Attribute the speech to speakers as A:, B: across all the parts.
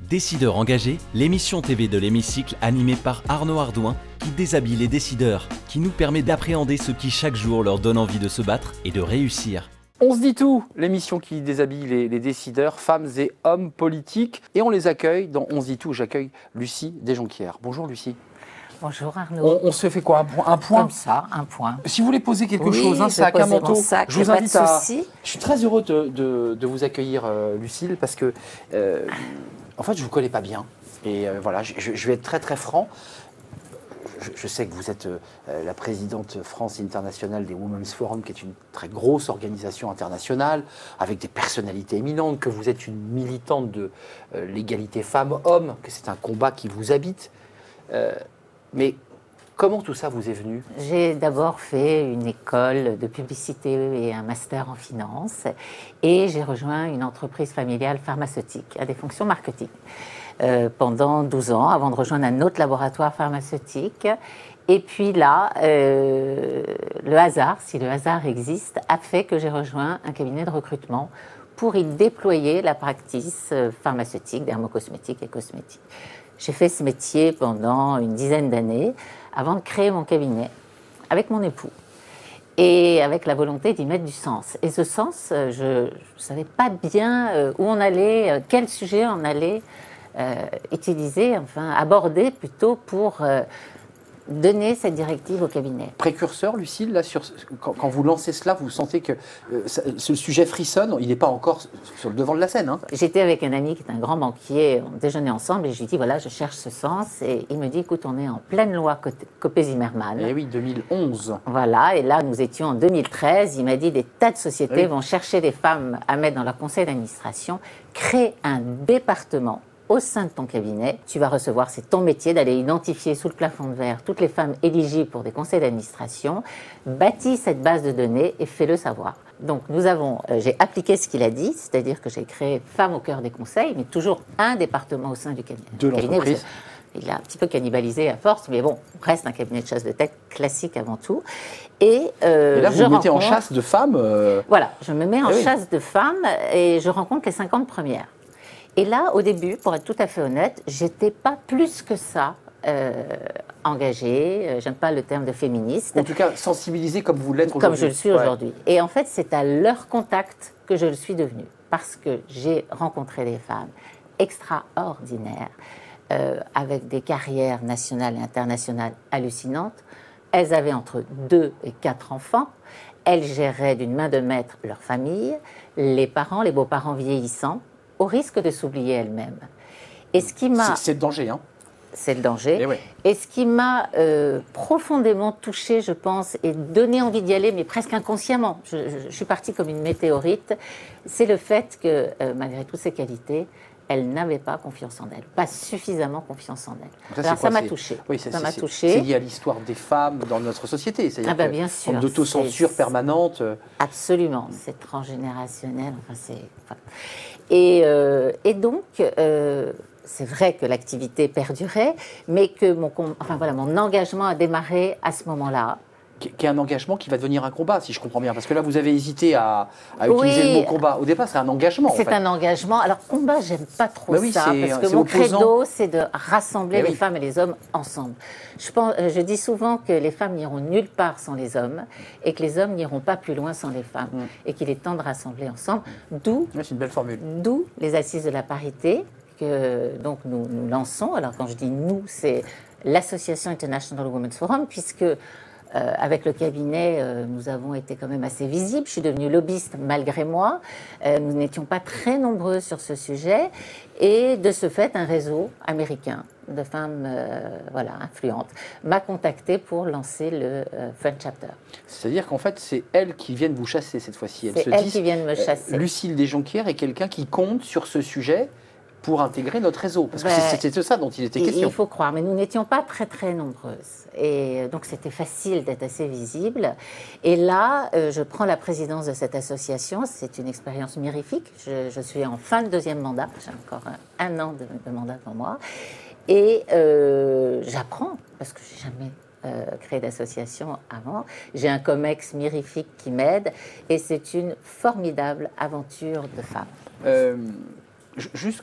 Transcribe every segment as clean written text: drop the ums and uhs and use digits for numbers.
A: Décideurs engagés, l'émission TV de l'Hémicycle animée par Arnaud Ardouin qui déshabille les décideurs, qui nous permet d'appréhender ce qui chaque jour leur donne envie de se battre et de réussir.
B: On se dit tout, l'émission qui déshabille les décideurs, femmes et hommes politiques. Et on les accueille dans On se dit tout. J'accueille Lucie Desjonquières. Bonjour Lucie.
C: Bonjour Arnaud.
B: On se fait quoi, un point?
C: Comme ça, un point.
B: Si vous voulez poser quelque
C: Oui,
B: chose, un sac, un manteau, je vous invite à...
C: Je
B: Je suis très heureux de vous accueillir, Lucille, parce que, en fait, je ne vous connais pas bien. Et voilà, je vais être très très franc. Je sais que vous êtes la présidente France Internationale des Women's Forum, qui est une très grosse organisation internationale, avec des personnalités éminentes, que vous êtes une militante de l'égalité femmes-hommes, que c'est un combat qui vous habite. Mais comment tout ça vous est venu?
C: J'ai d'abord fait une école de publicité et un master en finance. Et j'ai rejoint une entreprise familiale pharmaceutique à des fonctions marketing pendant 12 ans, avant de rejoindre un autre laboratoire pharmaceutique. Et puis là, le hasard, si le hasard existe, a fait que j'ai rejoint un cabinet de recrutement pour y déployer la practice pharmaceutique, dermocosmétique et cosmétique. J'ai fait ce métier pendant une dizaine d'années avant de créer mon cabinet avec mon époux et avec la volonté d'y mettre du sens. Et ce sens, je ne savais pas bien où on allait, quel sujet on allait utiliser, enfin aborder plutôt pour donner cette directive au cabinet.
B: Précurseur, Lucille, là, quand vous lancez cela, vous sentez que ce sujet frissonne, il n'est pas encore sur le devant de la scène. Hein.
C: J'étais avec un ami qui est un grand banquier, on déjeunait ensemble et je lui dis voilà, je cherche ce sens. Et il me dit écoute, on est en pleine loi Copé-Zimmermann.
B: Eh oui, 2011.
C: Voilà, et là nous étions en 2013. Il m'a dit des tas de sociétés vont chercher des femmes à mettre dans leur conseil d'administration. Crée un département au sein de ton cabinet, tu vas recevoir, c'est ton métier d'aller identifier sous le plafond de verre toutes les femmes éligibles pour des conseils d'administration, bâtis cette base de données et fais-le savoir. Donc j'ai appliqué ce qu'il a dit, c'est-à-dire que j'ai créé Femmes au cœur des conseils, mais toujours un département au sein du cabinet.
B: De l'entreprise.
C: Il a un petit peu cannibalisé à force, mais bon, reste un cabinet de chasse de tête classique avant tout. Et
B: là, vous vous mettez en chasse de femmes
C: Voilà, je me mets en chasse de femmes et je rencontre les 50 premières. Et là, au début, pour être tout à fait honnête, j'étais pas plus que ça engagée. J'aime pas le terme de féministe.
B: En tout cas, sensibilisée comme vous l'êtes aujourd'hui.
C: Comme je le suis aujourd'hui. Et en fait, c'est à leur contact que je le suis devenue. Parce que j'ai rencontré des femmes extraordinaires, avec des carrières nationales et internationales hallucinantes. Elles avaient entre 2 et 4 enfants. Elles géraient d'une main de maître leur famille, les parents, les beaux-parents vieillissants, au risque de s'oublier elle-même. Et ce qui m'a...
B: C'est le danger, hein.
C: C'est le danger.
B: Et, oui.
C: Et ce qui m'a profondément touchée, je pense, et donné envie d'y aller, mais presque inconsciemment, je suis partie comme une météorite, c'est le fait que, malgré toutes ces qualités, elle n'avait pas confiance en elle, pas suffisamment confiance en elle. Alors ça m'a touchée.
B: Oui, ça m'a touchée. C'est lié à l'histoire des femmes dans notre société.
C: Ah bien sûr.
B: Une autocensure permanente.
C: Absolument, c'est transgénérationnel. Enfin, et donc, c'est vrai que l'activité perdurait, mais que mon engagement a démarré à ce moment-là.
B: Qui est un engagement qui va devenir un combat, si je comprends bien. Parce que là, vous avez hésité à utiliser le mot combat. Au départ, c'est un engagement.
C: C'est un engagement. Alors, combat, j'aime pas trop ça. Parce que mon credo, c'est de rassembler les femmes et les hommes ensemble. Je dis souvent que les femmes n'iront nulle part sans les hommes et que les hommes n'iront pas plus loin sans les femmes. Et qu'il est temps de rassembler ensemble.
B: C'est une belle formule.
C: D'où les assises de la parité que donc nous lançons. Alors, quand je dis nous, c'est l'Association International Women's Forum, puisque avec le cabinet, nous avons été quand même assez visibles. Je suis devenue lobbyiste malgré moi. Nous n'étions pas très nombreux sur ce sujet. Et de ce fait, un réseau américain de femmes influentes m'a contacté pour lancer le French Chapter.
B: C'est-à-dire qu'en fait, c'est elles qui viennent vous chasser cette fois-ci.
C: C'est elles qui viennent me chasser.
B: Lucille Desjonquières est quelqu'un qui compte sur ce sujet pour intégrer notre réseau. Parce que c'était de ça dont il était question.
C: Il faut croire, mais nous n'étions pas très très nombreuses. Et donc c'était facile d'être assez visible. Et là, je prends la présidence de cette association. C'est une expérience mirifique. Je suis en fin de 2e mandat. J'ai encore un an de mandat devant moi. Et j'apprends, parce que je n'ai jamais créé d'association avant. J'ai un COMEX mirifique qui m'aide. Et c'est une formidable aventure de femmes.
B: Juste,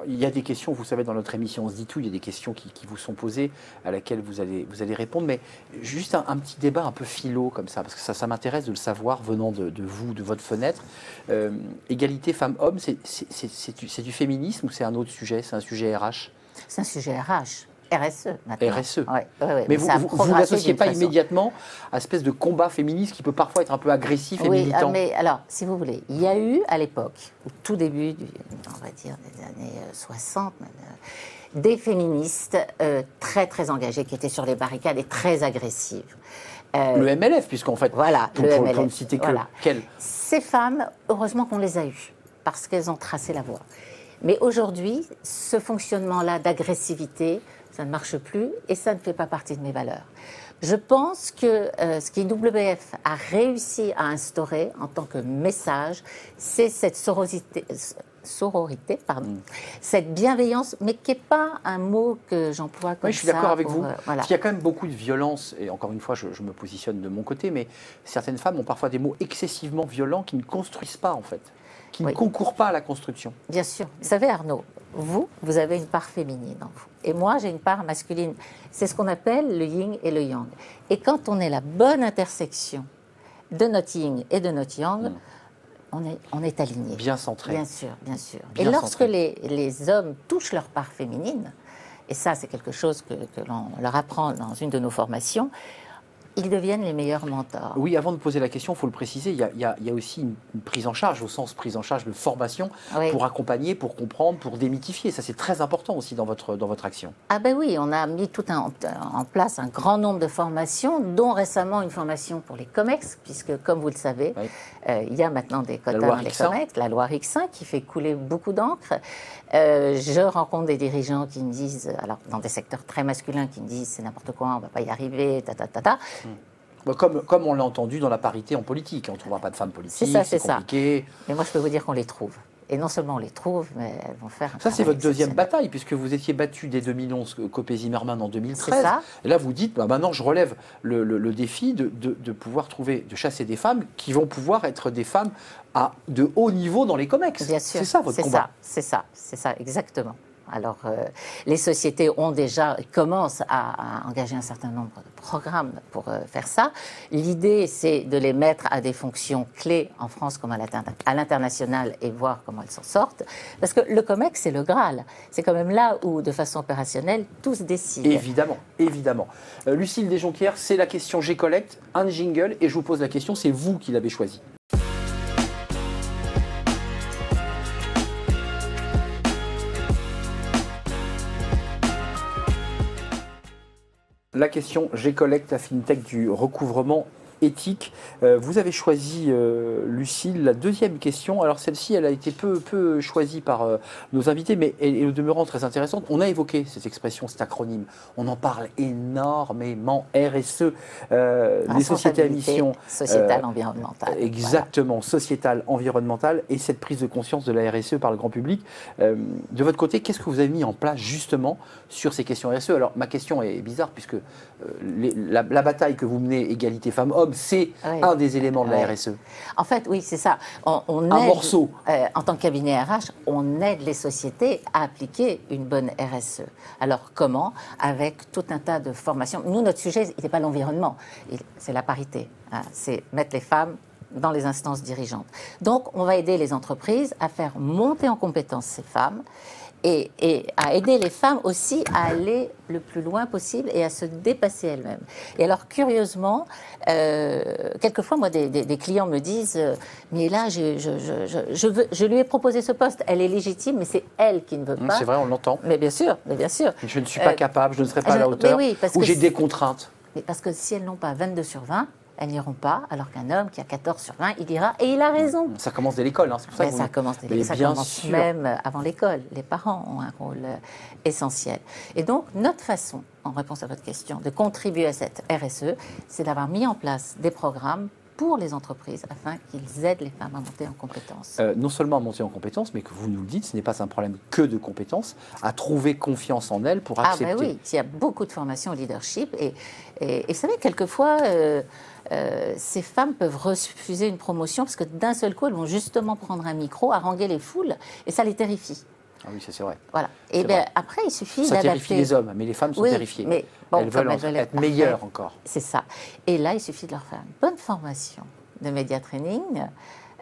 B: il y a des questions, vous savez, dans notre émission On se dit tout, il y a des questions qui vous sont posées, à laquelle vous allez répondre, mais juste un petit débat un peu philo comme ça, parce que ça m'intéresse de le savoir venant de vous, de votre fenêtre. Égalité femmes-hommes, c'est du féminisme ou c'est un autre sujet, c'est un sujet RH?
C: C'est un sujet RH. RSE, maintenant.
B: RSE.
C: Ouais,
B: mais vous ne l'associez pas immédiatement à une espèce de combat féministe qui peut parfois être un peu agressif et militant?
C: Oui, mais alors, si vous voulez, il y a eu à l'époque, au tout début, on va dire des années 60, même, des féministes très très engagées qui étaient sur les barricades et très agressives.
B: Le MLF, puisqu'en fait,
C: voilà,
B: pour ne citer que quelle?
C: Ces femmes, heureusement qu'on les a eues, parce qu'elles ont tracé la voie. Mais aujourd'hui, ce fonctionnement-là d'agressivité, ça ne marche plus et ça ne fait pas partie de mes valeurs. Je pense que ce qu'IWF a réussi à instaurer en tant que message, c'est cette sororité, cette bienveillance, mais qui n'est pas un mot que j'emploie comme ça.
B: Oui, je suis d'accord avec vous.
C: Voilà.
B: Parce qu'il y a quand même beaucoup de violence, et encore une fois, je me positionne de mon côté, mais certaines femmes ont parfois des mots excessivement violents qui ne construisent pas, en fait, qui ne concourent pas à la construction.
C: Bien sûr. Vous savez, Arnaud, vous avez une part féminine en vous. Et moi, j'ai une part masculine. C'est ce qu'on appelle le yin et le yang. Et quand on est la bonne intersection de notre yin et de notre yang, on est aligné.
B: Bien centré.
C: Bien sûr, bien sûr.
B: Bien
C: et lorsque
B: centré.
C: les hommes touchent leur part féminine, et ça, c'est quelque chose que l'on leur apprend dans une de nos formations, ils deviennent les meilleurs mentors.
B: Oui, avant de poser la question, il faut le préciser, il y a aussi une prise en charge, au sens prise en charge de formation, pour accompagner, pour comprendre, pour démythifier. Ça, c'est très important aussi dans votre action.
C: Ah ben oui, on a mis en place un grand nombre de formations, dont récemment une formation pour les COMEX, puisque, comme vous le savez, il y a maintenant des quotas dans les COMEX, la loi Rixin, qui fait couler beaucoup d'encre. Je rencontre des dirigeants qui me disent, alors dans des secteurs très masculins, qui me disent c'est n'importe quoi, on ne va pas y arriver,
B: Comme on l'a entendu dans la parité en politique, on ne trouvera pas de femmes politiques, c'est compliqué.
C: Mais moi je peux vous dire qu'on les trouve. Et non seulement on les trouve, mais elles vont faire un
B: Ça, c'est votre deuxième bataille, puisque vous étiez battu dès 2011, Copé-Zimmermann en 2013.
C: C'est ça.
B: Et là, vous dites, maintenant, je relève le défi de pouvoir de chasser des femmes qui vont pouvoir être des femmes de haut niveau dans les COMEX.
C: Bien sûr.
B: C'est ça votre combat.
C: C'est ça, exactement. Alors, les sociétés commencent à engager un certain nombre de programmes pour faire ça. L'idée, c'est de les mettre à des fonctions clés en France comme à l'international et voir comment elles s'en sortent. Parce que le COMEX, c'est le Graal. C'est quand même là où, de façon opérationnelle, tout se décide.
B: Évidemment, évidemment. Lucille Desjonquières, c'est la question G-Collect, un jingle, et je vous pose la question, c'est vous qui l'avez choisi. La question G-Collect, la FinTech du recouvrement éthique. Vous avez choisi, Lucille, la deuxième question. Alors celle-ci, elle a été peu choisie par nos invités, mais elle est au demeurant très intéressante. On a évoqué cette expression, cet acronyme. On en parle énormément. RSE, les sociétés à mission.
C: Sociétale, environnementale.
B: Exactement, voilà. Sociétale, environnementale, et cette prise de conscience de la RSE par le grand public. De votre côté, qu'est-ce que vous avez mis en place justement sur ces questions RSE? Alors ma question est bizarre, puisque la bataille que vous menez, égalité femmes-hommes, c'est un des éléments de la RSE.
C: En fait, oui, c'est ça. On aide,
B: morceau.
C: En tant que cabinet RH, on aide les sociétés à appliquer une bonne RSE. Alors, comment? Avec tout un tas de formations. Nous, notre sujet, il n'est pas l'environnement, c'est la parité. C'est mettre les femmes dans les instances dirigeantes. Donc, on va aider les entreprises à faire monter en compétence ces femmes et à aider les femmes aussi à aller le plus loin possible et à se dépasser elles-mêmes. Et alors, curieusement, quelquefois, moi, des clients me disent « Mais là, je lui ai proposé ce poste, elle est légitime, mais c'est elle qui ne veut pas. »
B: C'est vrai, on l'entend.
C: Mais bien sûr, mais bien sûr.
B: Je ne suis pas capable, je ne serai pas à la hauteur, ou j'ai des contraintes.
C: Mais parce que si elles n'ont pas 22 sur 20, elles n'iront pas, alors qu'un homme qui a 14 sur 20, il ira, et il a raison.
B: Ça commence dès l'école, c'est pour ça que
C: ça commence dès l'école, ça commence même avant l'école. Les parents ont un rôle essentiel. Et donc, notre façon, en réponse à votre question, de contribuer à cette RSE, c'est d'avoir mis en place des programmes pour les entreprises, afin qu'ils aident les femmes à monter en compétences.
B: Non seulement à monter en compétences, mais que vous nous le dites, ce n'est pas un problème que de compétences, à trouver confiance en elles pour accepter.
C: Ah ben oui, il y a beaucoup de formations au leadership, et vous savez, quelquefois, ces femmes peuvent refuser une promotion, parce que d'un seul coup, elles vont justement prendre un micro, haranguer les foules, et ça les terrifie.
B: Ah oui, ça c'est vrai.
C: Voilà. Et bien après, il suffit
B: Ça
C: d'adapter.
B: terrifie les hommes, mais les femmes sont
C: Oui,
B: terrifiées.
C: mais bon,
B: elles veulent être meilleures encore.
C: C'est ça. Et là, il suffit de leur faire une bonne formation de média training.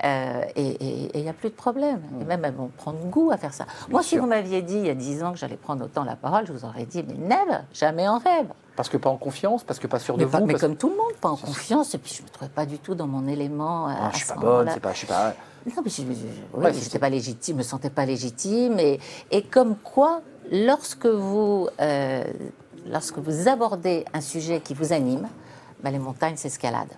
C: Et il n'y a plus de problème. Et même elles vont prendre goût à faire ça. Moi, si vous m'aviez dit il y a 10 ans que j'allais prendre autant la parole, je vous aurais dit, mais never, jamais en rêve.
B: Parce que pas en confiance, parce que pas sûr de vous.
C: Mais comme tout le monde, pas en confiance. Et puis je ne me trouvais pas du tout dans mon élément.
B: Je ne suis pas bonne, je suis pas.
C: Non, mais je n'étais pas légitime, je me sentais pas légitime. Et comme quoi, lorsque vous abordez un sujet qui vous anime, ben les montagnes s'escaladent.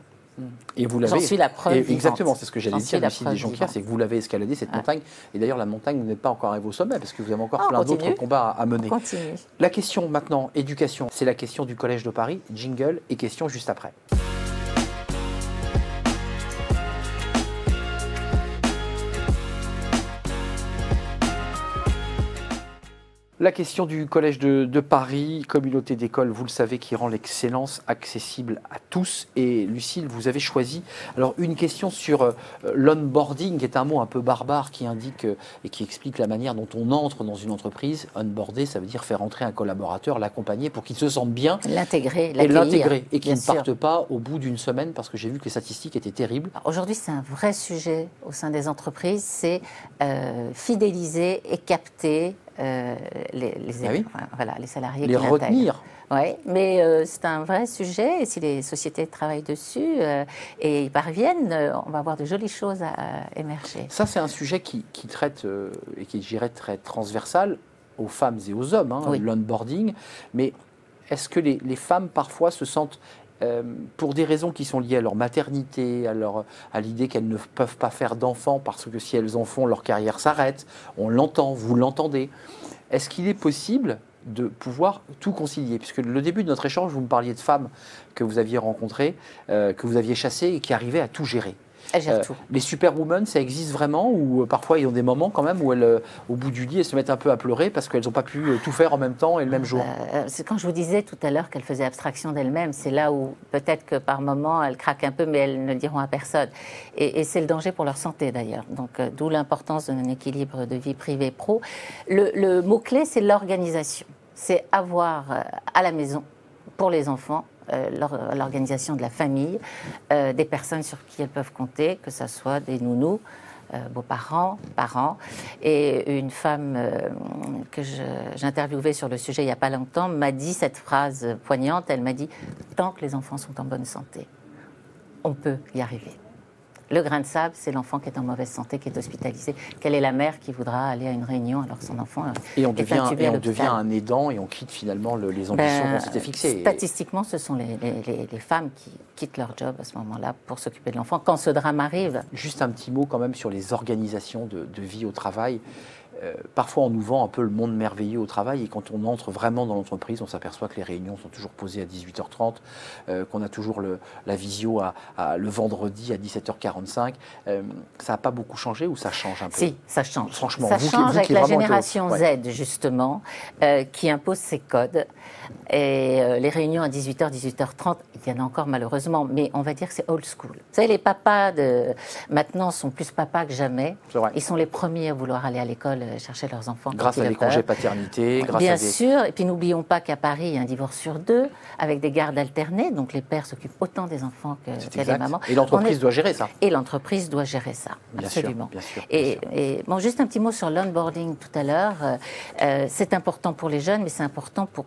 B: Et vous l'avez.
C: J'en suis la preuve vivante.
B: Exactement, c'est ce que j'allais dire, Lucille Desjonquières, c'est que vous l'avez escaladée, cette montagne. Et d'ailleurs, la montagne, vous n'êtes pas encore arrivé au sommet, parce que vous avez encore plein d'autres combats à mener.
C: Continue.
B: La question maintenant, éducation, c'est la question du Collège de Paris. Jingle et question juste après. La question du Collège de Paris, communauté d'école, vous le savez, qui rend l'excellence accessible à tous. Et Lucille, vous avez choisi alors une question sur l'onboarding, qui est un mot un peu barbare qui indique et qui explique la manière dont on entre dans une entreprise. Onboarder, ça veut dire faire entrer un collaborateur, l'accompagner pour qu'il se sente bien.
C: L'intégrer,
B: et qu'il ne parte pas au bout d'une semaine, parce que j'ai vu que les statistiques étaient terribles.
C: Aujourd'hui, c'est un vrai sujet au sein des entreprises, c'est fidéliser et capter les salariés.
B: Les retenir.
C: Oui, mais c'est un vrai sujet et si les sociétés travaillent dessus et y parviennent, on va avoir de jolies choses à émerger.
B: Ça, c'est un sujet qui traite et qui est, je dirais, très transversal aux femmes et aux hommes, l'onboarding. Mais est-ce que les femmes, parfois, se sentent pour des raisons qui sont liées à leur maternité, à l'idée qu'elles ne peuvent pas faire d'enfants parce que si elles en font, leur carrière s'arrête. On l'entend, vous l'entendez. Est-ce qu'il est possible de pouvoir tout concilier? Puisque le début de notre échange, vous me parliez de femmes que vous aviez rencontrées, que vous aviez chassées et qui arrivaient à tout gérer.
C: Elles gèrent tout.
B: Les superwomen, ça existe vraiment ou parfois ils ont des moments quand même où elles, au bout du lit, elles se mettent un peu à pleurer parce qu'elles n'ont pas pu tout faire en même temps et le même jour.
C: C'est quand je vous disais tout à l'heure qu'elles faisaient abstraction d'elles-mêmes, c'est là où peut-être que par moment elles craquent un peu, mais elles ne le diront à personne. Et c'est le danger pour leur santé d'ailleurs. Donc d'où l'importance d'un équilibre de vie privée-pro. Le mot-clé, c'est l'organisation. C'est avoir à la maison, pour les enfants, l'organisation de la famille, des personnes sur qui elles peuvent compter, que ce soit des nounous, beaux-parents, parents. Et une femme que j'interviewais sur le sujet il n'y a pas longtemps m'a dit cette phrase poignante, elle m'a dit « Tant que les enfants sont en bonne santé, on peut y arriver ». Le grain de sable, c'est l'enfant qui est en mauvaise santé, qui est hospitalisé. Quelle est la mère qui voudra aller à une réunion alors que son enfant
B: est intubé à l'hôpital ? Et on devient un aidant et on quitte finalement les ambitions qu'on s'était fixées.
C: Statistiquement, ce sont les femmes qui quittent leur job à ce moment-là pour s'occuper de l'enfant quand ce drame arrive.
B: Juste un petit mot quand même sur les organisations de vie au travail. Parfois, on nous vend un peu le monde merveilleux au travail et quand on entre vraiment dans l'entreprise, on s'aperçoit que les réunions sont toujours posées à 18h30, qu'on a toujours la visio le vendredi à 17h45. Ça n'a pas beaucoup changé ou ça change un peu?
C: Si, ça change.
B: Franchement,
C: ça change avec la génération Z, justement, qui impose ses codes. Et les réunions à 18h, 18h30, il y en a encore malheureusement, mais on va dire que c'est old school. Vous savez, les papas maintenant sont plus papas que jamais. Ils sont les premiers à vouloir aller à l'école chercher leurs enfants.
B: Grâce à des congés paternité.
C: Bien sûr, et puis n'oublions pas qu'à Paris, il y a un divorce sur 2, avec des gardes alternées, donc les pères s'occupent autant des enfants que les mamans.
B: Et l'entreprise doit gérer ça.
C: Et l'entreprise doit gérer ça, absolument.
B: Bien sûr.
C: Et bon, juste un petit mot sur l'onboarding tout à l'heure. C'est important pour les jeunes, mais c'est important pour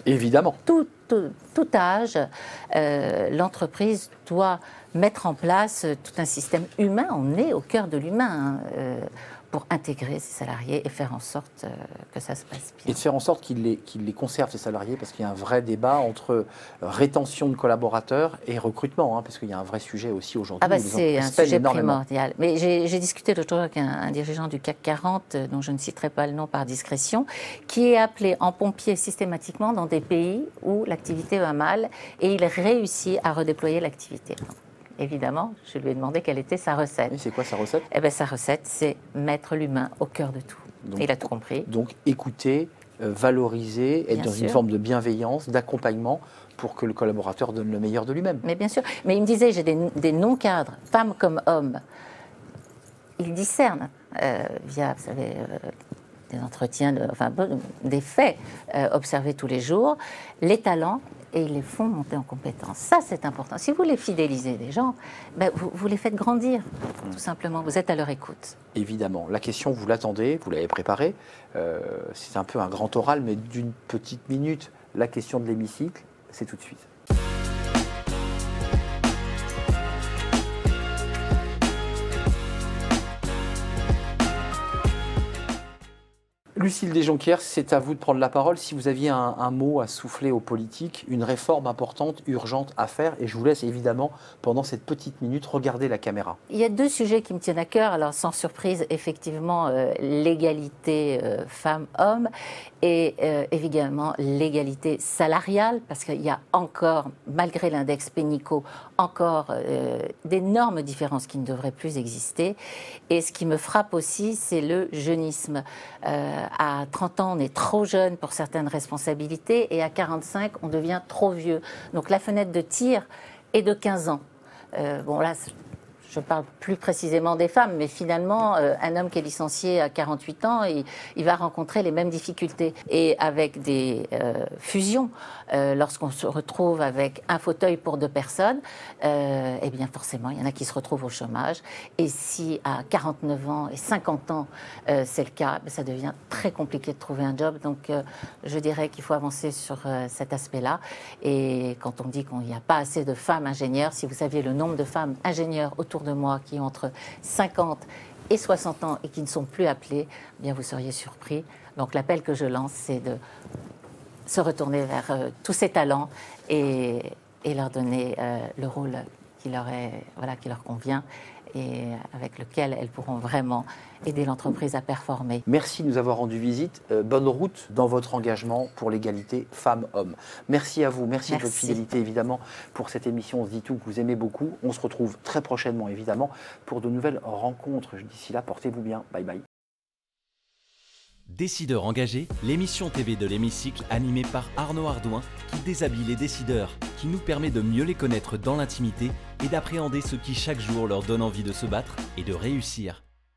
B: évidemment.
C: Tout âge. L'entreprise doit mettre en place tout un système humain. On est au cœur de l'humain. Pour intégrer ses salariés et faire en sorte que ça se passe bien.
B: Et de faire en sorte qu'il les conserve, ces salariés, parce qu'il y a un vrai débat entre rétention de collaborateurs et recrutement, parce qu'il y a un vrai sujet aussi aujourd'hui.
C: C'est un sujet primordial. Mais j'ai discuté l'autre jour avec un dirigeant du CAC 40, dont je ne citerai pas le nom par discrétion, qui est appelé en pompier systématiquement dans des pays où l'activité va mal et il réussit à redéployer l'activité. Évidemment, je lui ai demandé quelle était sa recette.
B: Et c'est quoi sa recette ?
C: Sa recette, c'est mettre l'humain au cœur de tout. Donc, il a tout compris.
B: Donc écouter, valoriser, être dans une forme de bienveillance, d'accompagnement pour que le collaborateur donne le meilleur de lui-même.
C: Mais bien sûr. Mais il me disait, j'ai des non-cadres, femmes comme hommes. Ils discernent via, vous savez, des entretiens, des faits observés tous les jours, les talents, et ils les font monter en compétence. Ça, c'est important. Si vous voulez fidéliser des gens, vous les faites grandir, tout simplement. Vous êtes à leur écoute.
B: Évidemment. La question, vous l'attendez, vous l'avez préparée. C'est un peu un grand oral, mais d'une petite minute. La question de l'hémicycle, c'est tout de suite. Lucile Desjonquières, c'est à vous de prendre la parole. Si vous aviez un mot à souffler aux politiques, une réforme importante, urgente à faire, et je vous laisse évidemment, pendant cette petite minute, regarder la caméra.
C: Il y a 2 sujets qui me tiennent à cœur. Alors, sans surprise, effectivement, l'égalité femmes-hommes et évidemment l'égalité salariale, parce qu'il y a encore, malgré l'index Pénicaud, encore d'énormes différences qui ne devraient plus exister. Et ce qui me frappe aussi, c'est le jeunisme. À 30 ans, on est trop jeune pour certaines responsabilités et à 45, on devient trop vieux. Donc la fenêtre de tir est de 15 ans. Bon là, je parle plus précisément des femmes, mais finalement, un homme qui est licencié à 48 ans, il va rencontrer les mêmes difficultés. Et avec des fusions, lorsqu'on se retrouve avec un fauteuil pour 2 personnes, eh bien forcément, il y en a qui se retrouvent au chômage. Et si à 49 ans et 50 ans, c'est le cas, ça devient très compliqué de trouver un job. Donc je dirais qu'il faut avancer sur cet aspect-là. Et quand on dit qu'il n'y a pas assez de femmes ingénieures, si vous saviez le nombre de femmes ingénieures autour de moi qui ont entre 50 et 60 ans et qui ne sont plus appelées, eh bien vous seriez surpris. Donc l'appel que je lance, c'est de se retourner vers tous ces talents et leur donner le rôle qui leur convient et avec lequel elles pourront vraiment aider l'entreprise à performer.
B: Merci de nous avoir rendu visite. Bonne route dans votre engagement pour l'égalité femmes-hommes. Merci à vous, merci de votre fidélité évidemment pour cette émission On se dit tout que vous aimez beaucoup. On se retrouve très prochainement évidemment pour de nouvelles rencontres. D'ici là, portez-vous bien. Bye bye.
A: Décideurs engagés, l'émission TV de l'Hémicycle animée par Arnaud Ardouin qui déshabille les décideurs, qui nous permet de mieux les connaître dans l'intimité et d'appréhender ce qui chaque jour leur donne envie de se battre et de réussir.